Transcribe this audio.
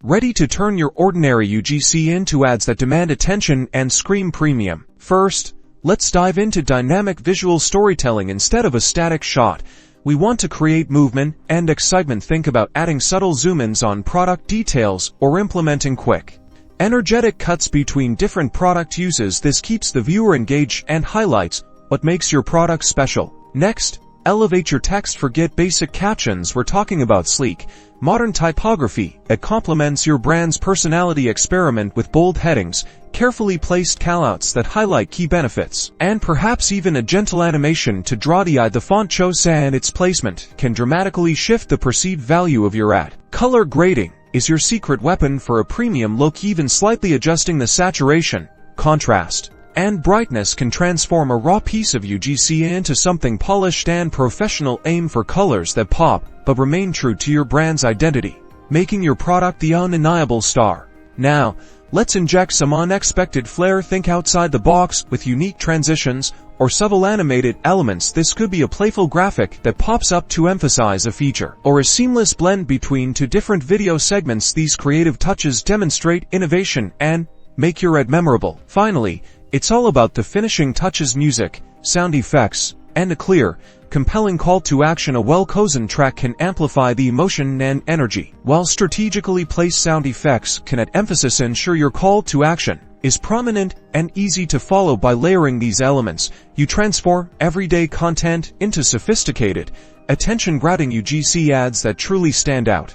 ready to turn your ordinary UGC into ads that demand attention and scream premium. First, let's dive into dynamic visual storytelling instead of a static shot. We want to create movement and excitement. Think about adding subtle zoom-ins on product details or implementing quick, energetic cuts between different product uses. This keeps the viewer engaged and highlights what makes your product special. Next, elevate your text. Forget basic captions. We're talking about sleek, modern typography that complements your brand's personality. Experiment with bold headings, carefully placed callouts that highlight key benefits, and perhaps even a gentle animation to draw the eye. The font choice and its placement can dramatically shift the perceived value of your ad. Color grading is your secret weapon for a premium look. Even slightly adjusting the saturation, contrast, and brightness can transform a raw piece of UGC into something polished and professional. Aim for colors that pop but remain true to your brand's identity, making your product the undeniable star. Now, let's inject some unexpected flair. Think outside the box with unique transitions or subtle animated elements. This could be a playful graphic that pops up to emphasize a feature, or a seamless blend between two different video segments. These creative touches demonstrate innovation and make your ad memorable. Finally, it's all about the finishing touches: music, sound effects, and a clear, compelling call to action. A well-chosen track can amplify the emotion and energy, while strategically placed sound effects can add emphasis. Ensure your call to action is prominent and easy to follow. By layering these elements, you transform everyday content into sophisticated, attention-grabbing UGC ads that truly stand out.